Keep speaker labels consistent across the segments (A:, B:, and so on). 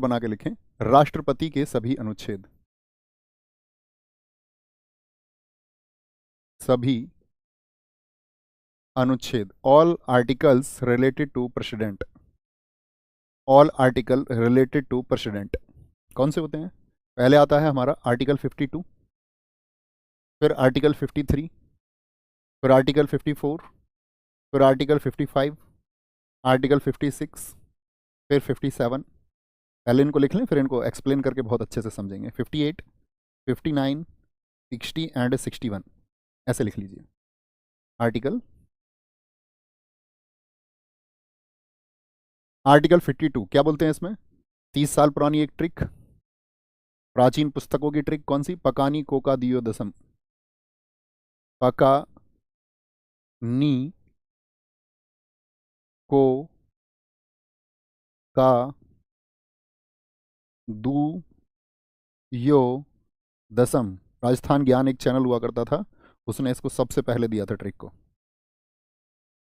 A: बना के लिखें, राष्ट्रपति के सभी अनुच्छेद, सभी अनुच्छेद, all articles related to president, all article related to president कौन से होते हैं? पहले आता है हमारा आर्टिकल 52, फिर आर्टिकल 53, फिर आर्टिकल 54, फिर आर्टिकल 55, आर्टिकल 56, फिर 57। पहले इनको लिख लें, फिर इनको एक्सप्लेन करके बहुत अच्छे से समझेंगे। 58, 59, 60 एंड 61 ऐसे लिख लीजिए। आर्टिकल 52 क्या बोलते हैं इसमें? 30 साल पुरानी एक ट्रिक, प्राचीन पुस्तकों की ट्रिक कौन सी? पकानी कोका दियो दसम, पका नी को का दू यो दसम। राजस्थान ज्ञान एक चैनल हुआ करता था, उसने इसको सबसे पहले दिया था ट्रिक को।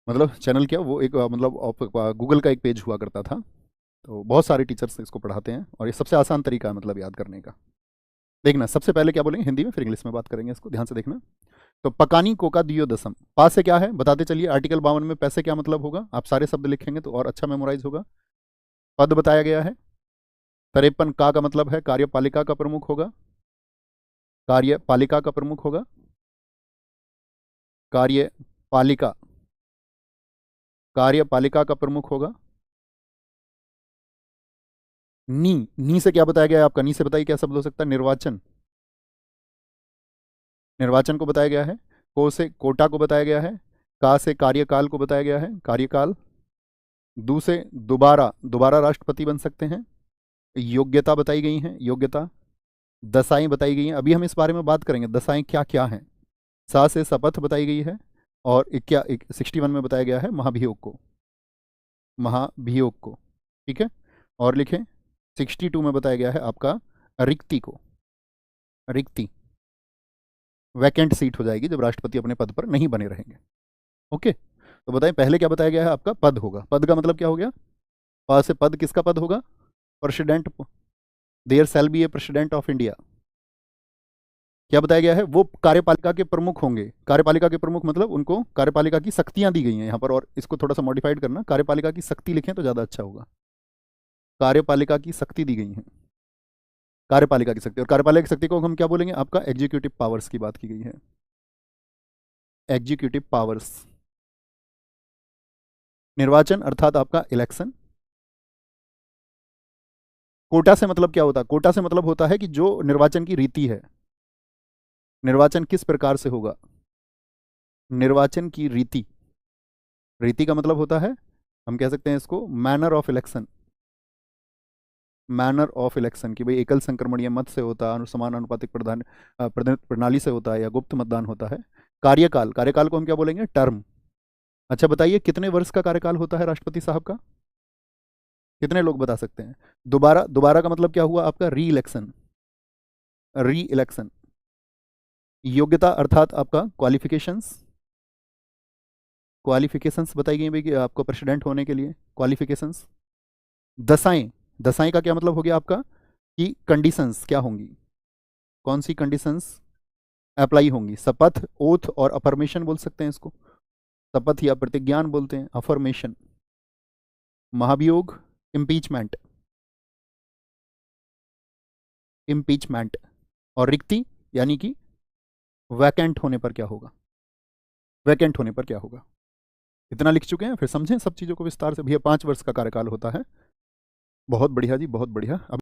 A: मतलब चैनल क्या, वो एक मतलब गूगल का एक पेज हुआ करता था, तो बहुत सारे टीचर्स इसको पढ़ाते हैं और ये सबसे आसान तरीका है मतलब याद करने का। देखना सबसे पहले क्या बोलेंगे हिंदी में, फिर इंग्लिश में बात करेंगे, इसको ध्यान से देखना। तो पकानी कोका दियो दसम, पा से क्या है बताते चलिए। आर्टिकल 52 में पैसे क्या मतलब होगा, आप सारे शब्द लिखेंगे तो और अच्छा मेमोराइज होगा। पद बताया गया है। 53 का मतलब है कार्यपालिका का प्रमुख होगा, कार्यपालिका का प्रमुख होगा, कार्यपालिका, कार्यपालिका का प्रमुख होगा। नी से क्या बताया गया है आपका? नी से बताइए क्या शब्द हो सकता है? निर्वाचन, निर्वाचन को बताया गया है। को से कोटा को बताया गया है। का से कार्यकाल को बताया गया है, कार्यकाल। दू से दोबारा, दोबारा राष्ट्रपति बन सकते हैं। योग्यता बताई गई है, योग्यता। दशाएं बताई गई हैं, अभी हम इस बारे में बात करेंगे दशाएं क्या क्या हैं। सा से शपथ बताई गई है। और 61 में बताया गया है महाभियोग को, महाभियोग को, ठीक है। और लिखें 62 में बताया गया है आपका रिक्ति को, रिक्ति, वैकेंट सीट हो जाएगी जब राष्ट्रपति अपने पद पर नहीं बने रहेंगे। ओके, तो बताएं पहले क्या बताया गया है आपका? पद होगा। पद का मतलब क्या हो गया? पा से पद किसका पद होगा? President, there shall be a president of India. क्या बताया गया है? वो कार्यपालिका के प्रमुख होंगे। कार्यपालिका के प्रमुख मतलब उनको कार्यपालिका की शक्तियां दी गई हैं यहाँ पर, और इसको थोड़ा सा मॉडिफाइड करना, कार्यपालिका की शक्ति लिखें तो ज़्यादा अच्छा होगा। कार्यपालिका की शक्ति दी गई है, कार्यपालिका की शक्ति। और कार्यपालिका की शक्ति को हम क्या बोलेंगे? आपका एग्जीक्यूटिव पावर्स की बात की गई है, एग्जीक्यूटिव पावर्स। निर्वाचन अर्थात आपका इलेक्शन। कोटा से मतलब क्या होता है? कोटा से मतलब होता है कि जो निर्वाचन की रीति है, निर्वाचन किस प्रकार से होगा, निर्वाचन की रीति। रीति का मतलब होता है, हम कह सकते हैं इसको manner of election, manner of election, कि भाई एकल संक्रमणीय मत से होता है, समान अनुपातिक प्रणाली से होता है, या गुप्त मतदान होता है। कार्यकाल, कार्यकाल को हम क्या बोलेंगे? टर्म। अच्छा बताइए कितने वर्ष का कार्यकाल होता है राष्ट्रपति साहब का? कितने लोग बता सकते हैं? दोबारा, दोबारा का मतलब क्या हुआ आपका? री इलेक्शन, री इलेक्शन। योग्यता अर्थात आपका क्वालिफिकेशंस, क्वालिफिकेशंस बताई गई भाई कि आपको प्रेसिडेंट होने के लिए क्वालिफिकेशंस। दशाएं, दशाएं का क्या मतलब हो गया आपका? कि कंडीशंस क्या होंगी, कौन सी कंडीशंस अप्लाई होंगी। शपथ, ओथ और अफर्मेशन बोल सकते हैं इसको, शपथ या प्रतिज्ञान बोलते हैं, अफर्मेशन। महाभियोग, इम्पीचमेंट, इम्पीचमेंट। और रिक्ति यानी कि वैकेंट होने पर क्या होगा, वैकेंट होने पर क्या होगा। इतना लिख चुके हैं, फिर समझें सब चीज़ों को विस्तार से। भैया 5 वर्ष का कार्यकाल होता है। बहुत बढ़िया जी, बहुत बढ़िया। अब